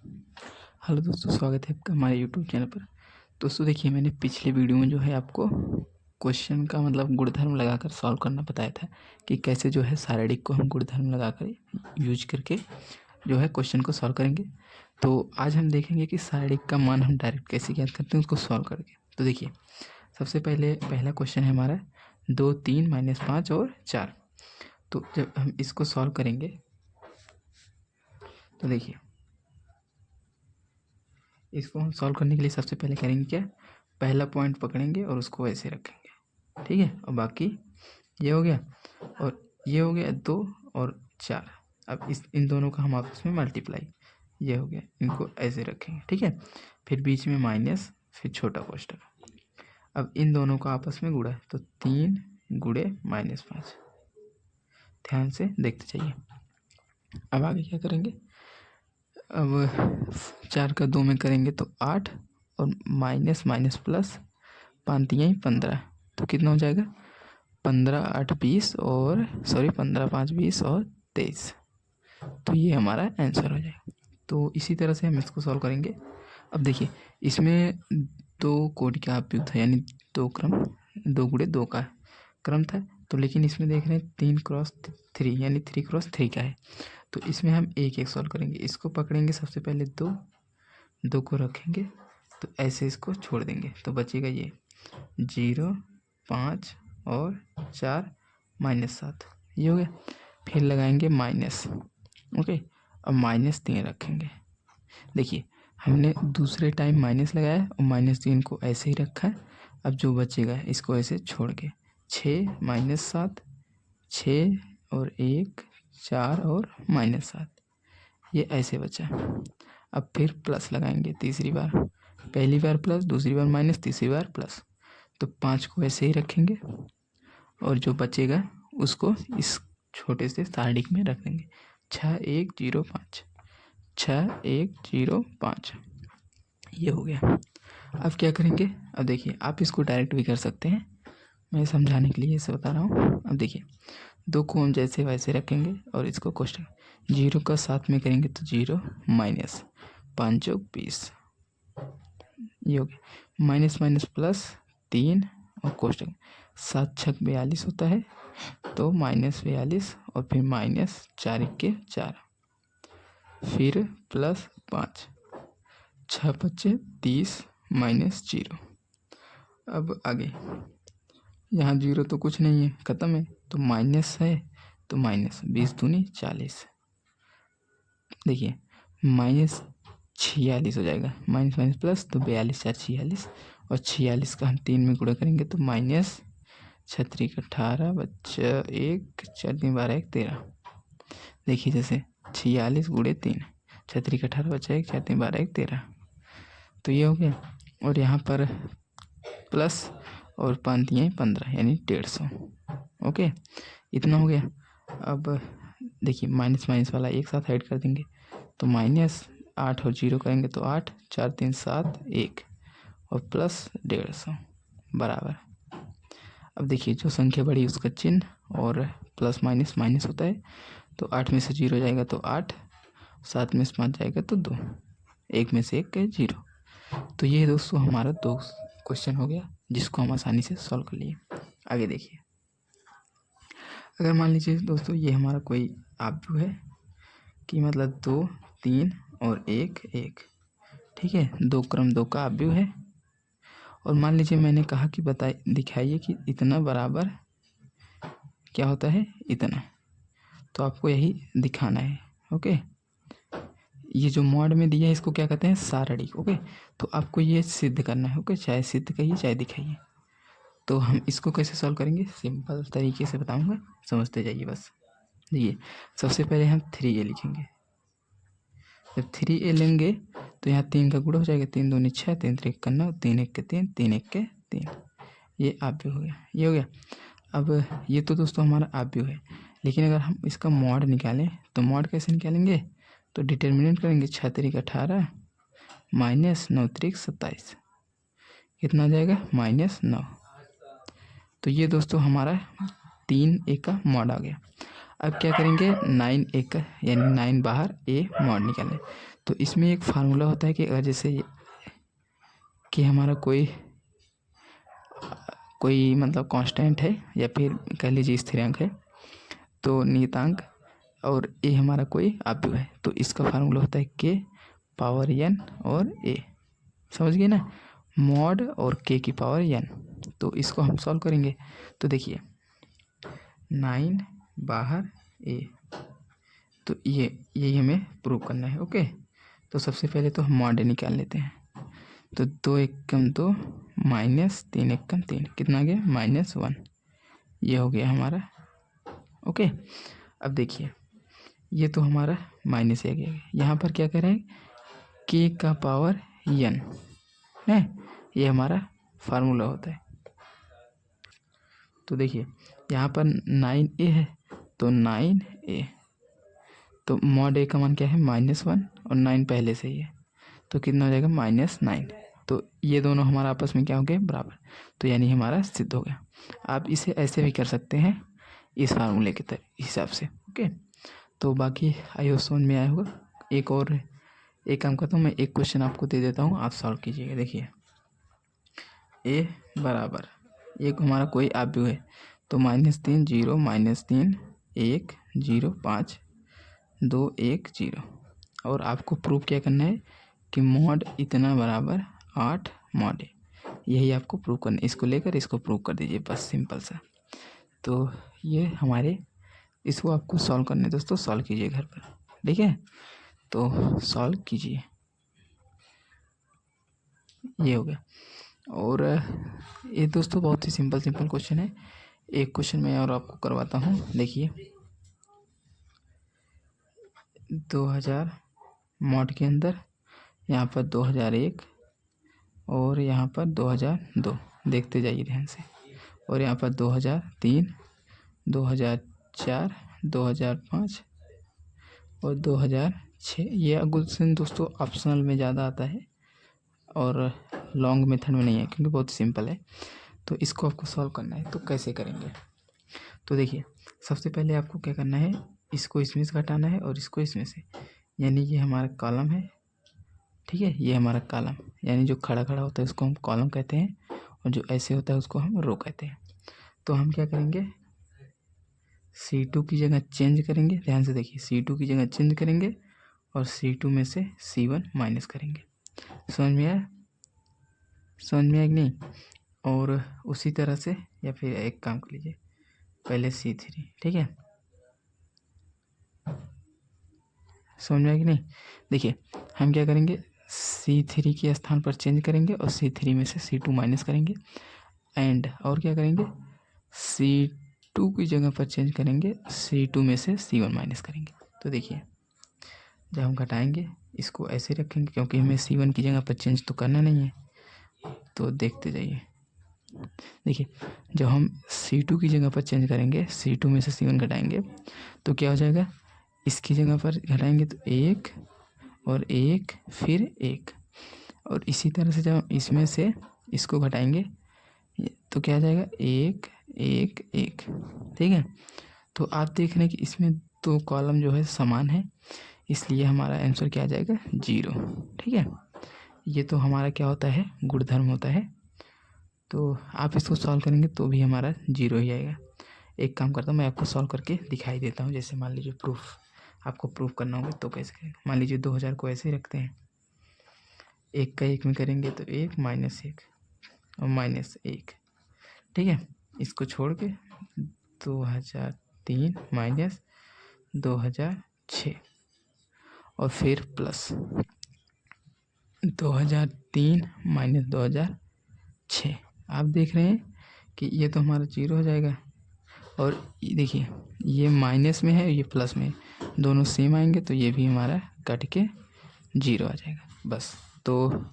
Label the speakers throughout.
Speaker 1: Hello दोस्तों, स्वागत है आपका हमारे यूट्यूब चैनल पर। दोस्तों देखिए, मैंने पिछले वीडियो में जो है आपको क्वेश्चन का मतलब गुणधर्म लगाकर सॉल्व करना बताया था कि कैसे जो है शारीरिक को हम गुणधर्म लगाकर यूज करके जो है क्वेश्चन को सॉल्व करेंगे। तो आज हम देखेंगे कि शारीरिक का मान हम डायरेक्ट कैसे ज्ञात करते हैं उसको सॉल्व करके। तो देखिए, सबसे पहले पहला क्वेश्चन है हमारा 2, 3, -5 और 4। तो जब हम इसको सॉल्व करेंगे तो देखिए, इसको हम सॉल्व करने के लिए सबसे पहले करेंगे क्या, पहला पॉइंट पकड़ेंगे और उसको ऐसे रखेंगे, ठीक है। और बाकी ये हो गया और ये हो गया 2 और 4। अब इन दोनों का हम आपस में मल्टीप्लाई, ये हो गया, इनको ऐसे रखेंगे, ठीक है। फिर बीच में माइनस, फिर छोटा कोष्टक। अब इन दोनों का आपस में गुणा, तो 3 गुणे -5। ध्यान से देखते जाइए। अब आगे क्या करेंगे, अब 4 का 2 में करेंगे तो 8 और माइनस माइनस प्लस 5 तियाई 15, तो कितना हो जाएगा 15 8 20 और 15 5 20 और 23। तो ये हमारा आंसर हो जाएगा। तो इसी तरह से हम इसको सॉल्व करेंगे। अब देखिए, इसमें 2 कोटि का उपयोग था, यानी 2 क्रम, 2 गुणे 2 का क्रम था। तो लेकिन इसमें देख रहे हैं 3 क्रॉस 3 यानी 3 क्रॉस 3 का है। तो इसमें हम एक एक सॉल्व करेंगे। इसको पकड़ेंगे, सबसे पहले 2 को रखेंगे, तो ऐसे इसको छोड़ देंगे, तो बचेगा ये 0 5 और 4 -7, ये हो गया। फिर लगाएंगे माइनस, ओके। अब -3 रखेंगे। देखिए, हमने दूसरे टाइम माइनस लगाया और -3 को ऐसे ही रखा है। अब जो बचेगा इसको ऐसे छोड़ के 6 -7, 6 और 1 4 और -7, ये ऐसे बचा। अब फिर प्लस लगाएंगे तीसरी बार, पहली बार प्लस, दूसरी बार माइनस, तीसरी बार प्लस। तो 5 को ऐसे ही रखेंगे और जो बचेगा उसको इस छोटे से सारणी में रख देंगे। 6 1 0 5, 6 1 0 5, ये हो गया। अब क्या करेंगे, अब देखिए, आप इसको डायरेक्ट भी कर सकते हैं, मैं समझाने के लिए इसे बता रहा हूँ। अब देखिए, 2 को हम जैसे वैसे रखेंगे और इसको कोष्टक 0 का 7 में करेंगे तो 0 माइनस 5 + 20, ये हो गया। माइनस माइनस प्लस 3 और कोष्टक 7 × 6 = 42 होता है, तो -42 और फिर -4 × 4, फिर +5, 6 × 5 = 30 -0। अब आगे यहाँ 0 तो कुछ नहीं है, ख़त्म है, तो माइनस है, तो माइनस 20 दूनी 40। देखिए, -46 हो जाएगा, माइनस माइनस प्लस, तो 42 4 46, और 46 का हम 3 में गुणा करेंगे तो -6 × 18 बच्चा 1 4 3 12 1 13। देखिए, जैसे 46 गुणे 3, 6 3 18 बच्चा 1 4 3 12 1 13, तो ये हो गया। और यहाँ पर प्लस और 5 तियाई 15 यानी 150, ओके, इतना हो गया। अब देखिए, माइनस माइनस वाला एक साथ ऐड कर देंगे, तो -8 और 0 करेंगे तो 8 4 3 7 1 और प्लस 150 बराबर। अब देखिए, जो संख्या बड़ी उसका चिन्ह और प्लस माइनस माइनस होता है, तो 8 में से 0 जाएगा तो 8, 7 में से 5 जाएगा तो 2, 1 में से 1 गए 0। तो ये दोस्तों हमारा 2 क्वेश्चन हो गया, जिसको हम आसानी से सॉल्व कर लिए। आगे देखिए, अगर मान लीजिए दोस्तों ये हमारा कोई आव्यूह है कि मतलब 2 3 और 1 1, ठीक है, 2 क्रम 2 का आव्यूह है। और मान लीजिए मैंने कहा कि दिखाइए कि इतना बराबर क्या होता है, इतना। तो आपको यही दिखाना है, ओके। ये जो मॉड में दिया है इसको क्या कहते हैं, सारणी, ओके। तो आपको ये सिद्ध करना है, ओके, चाहे सिद्ध कहिए चाहे दिखाइए। तो हम इसको कैसे सॉल्व करेंगे, सिंपल तरीके से बताऊंगा, समझते जाइए बस। देखिए, सबसे पहले हम 3a लिखेंगे। जब 3a लेंगे तो यहाँ 3 का गुणा हो जाएगा, 3 दूनी 6, 3 3 का 9, 3 1 के 3, 3 1 के 3, ये आव्यूह हो गया, ये हो गया। अब ये तो दोस्तों हमारा आव्यूह है, लेकिन अगर हम इसका मॉड निकालें तो मॉड कैसे निकालेंगे, तो डिटर्मिनेंट करेंगे, 6 3 18 माइनस 9 3 27, कितना आ जाएगा -9। तो ये दोस्तों हमारा 3 a का मॉड आ गया। अब क्या करेंगे, 9 a का यानी 9 बाहर, a मॉड निकालें, तो इसमें एक फार्मूला होता है कि अगर जैसे कि हमारा कोई मतलब कांस्टेंट है या फिर कह लीजिए स्थिरांक है, तो नियतांक, और ए हमारा कोई अवयव है, तो इसका फार्मूला होता है के पावर एन और ए। समझ गए ना, मॉड और के की पावर एन। तो इसको हम सॉल्व करेंगे। तो देखिए 9 बाहर ए, तो ये यही हमें प्रूव करना है। ओके, तो सबसे पहले तो हम मॉड निकाल लेते हैं। तो 2 एकम 2 माइनस 3 एकम 3, कितना आ गया -1, ये हो गया हमारा। ओके, अब देखिए ये तो हमारा माइनस आ गया। यहाँ पर क्या कर रहे हैं, के का पावर एन है, ये हमारा फार्मूला होता है। तो देखिए यहाँ पर 9a है, तो 9a, तो मॉड ए का मान क्या है -1 और 9 पहले से ही है, तो कितना हो जाएगा -9। तो ये दोनों हमारा आपस में क्या हो गए, बराबर, तो यानी हमारा सिद्ध हो गया। आप इसे ऐसे भी कर सकते हैं इस फार्मूले के हिसाब से। ओके, तो बाकी आई होप समझ में आया होगा। एक काम करता हूँ मैं, एक क्वेश्चन आपको दे देता हूँ, आप सॉल्व कीजिएगा। देखिए ए बराबर, एक हमारा कोई अवयव है, तो -3 0 -3 1 0 5 2 1 0, और आपको प्रूव क्या करना है कि मॉड इतना बराबर 8 मॉड है, यही आपको प्रूव करना है। इसको लेकर इसको प्रूव कर दीजिए, बस सिंपल सा। तो ये हमारे, इसको आपको सॉल्व करना है दोस्तों, सॉल्व कीजिए घर पर, ठीक है। तो सॉल्व कीजिए, ये हो गया। और ये दोस्तों बहुत ही सिंपल क्वेश्चन है। एक क्वेश्चन मैं और आपको करवाता हूँ। देखिए 2000 मॉड के अंदर यहाँ पर 2001 और यहाँ पर 2002, देखते जाइए ध्यान से, और यहाँ पर 2003 2004 2005 और 2006। ये क्वेश्चन दोस्तों ऑप्शनल में ज़्यादा आता है और लॉन्ग मेथड में नहीं है, क्योंकि बहुत सिंपल है। तो इसको आपको सॉल्व करना है, तो कैसे करेंगे। तो देखिए सबसे पहले आपको क्या करना है, इसको इसमें से घटाना है और इसको इसमें से, यानी ये हमारा कॉलम है, ठीक है, ये हमारा कॉलम, यानी जो खड़ा खड़ा होता है उसको हम कॉलम कहते हैं, और जो ऐसे होता है उसको हम रो कहते हैं। तो हम क्या करेंगे, C2 की जगह चेंज करेंगे, ध्यान से देखिए, C2 की जगह चेंज करेंगे और C2 में से C1 माइनस करेंगे। समझ में आया, समझ में आया कि नहीं। और उसी तरह से, या फिर एक काम कर लीजिए, पहले C3, ठीक है, समझ में आया कि नहीं। देखिए हम क्या करेंगे, C3 के स्थान पर चेंज करेंगे और C3 में से C2 माइनस करेंगे, एंड और क्या करेंगे, C2 की जगह पर चेंज करेंगे, C2 में से C1 माइनस करेंगे। तो देखिए जब हम घटाएंगे इसको ऐसे रखेंगे, क्योंकि हमें C1 की जगह पर चेंज तो करना नहीं है। तो देखते जाइए, देखिए जब हम C2 की जगह पर चेंज करेंगे, C2 में से C1 घटाएंगे, तो क्या हो जाएगा, इसकी जगह पर घटाएंगे तो 1 और 1 फिर 1, और इसी तरह से जब इसमें से इसको घटाएंगे तो क्या आ जाएगा, 1 1 1, ठीक है। तो आप देख रहे हैं कि इसमें दो कॉलम जो है समान है, इसलिए हमारा आंसर क्या आ जाएगा, 0, ठीक है। ये तो हमारा क्या होता है, गुणधर्म होता है। तो आप इसको सॉल्व करेंगे तो भी हमारा 0 ही आएगा। एक काम करता हूँ, मैं आपको सॉल्व करके दिखाई देता हूँ। जैसे मान लीजिए आपको प्रूफ करना होगा तो कैसे करेंगे। मान लीजिए 2000 को ऐसे ही रखते हैं, 1 का 1 में करेंगे तो 1 -1 और -1, ठीक है। इसको छोड़ के 2003 माइनस 2006 और फिर प्लस 2003 माइनस 2006। आप देख रहे हैं कि ये तो हमारा 0 हो जाएगा, और देखिए ये माइनस में है, ये प्लस में है, दोनों सेम आएंगे तो ये भी हमारा कट के 0 आ जाएगा। बस, तो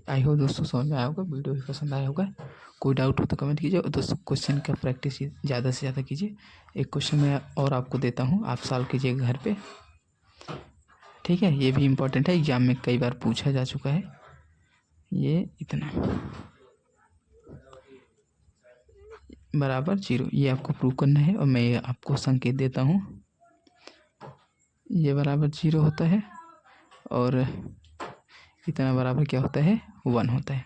Speaker 1: आई होप दोस्तों समझ में आया होगा, वीडियो भी पसंद आया होगा। कोई डाउट हो तो कमेंट कीजिए, और दोस्तों क्वेश्चन का प्रैक्टिस ज़्यादा से ज़्यादा कीजिए। एक क्वेश्चन मैं और आपको देता हूँ, आप सॉल्व कीजिएगा घर पे, ठीक है। ये भी इम्पोर्टेंट है, एग्जाम में कई बार पूछा जा चुका है। ये इतना बराबर 0, ये आपको प्रूव करना है, और मैं आपको संकेत देता हूँ, ये बराबर 0 होता है, और इतना बराबर क्या होता है 1 होता है।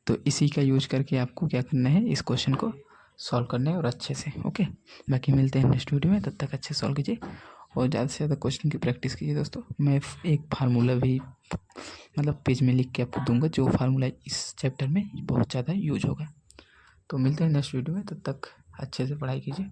Speaker 1: तो इसी का यूज करके आपको क्या करना है, इस क्वेश्चन को सॉल्व करना है और अच्छे से। ओके, बाकी मिलते हैं नेक्स्ट वीडियो में, तब तक अच्छे सॉल्व कीजिए और ज़्यादा से ज़्यादा क्वेश्चन की प्रैक्टिस कीजिए दोस्तों। मैं एक फार्मूला भी मतलब पेज में लिख के आपको दूंगा, जो फार्मूला इस चैप्टर में बहुत ज़्यादा यूज होगा। तो मिलते हैं नेक्स्ट वीडियो में, तब तक अच्छे से पढ़ाई कीजिए।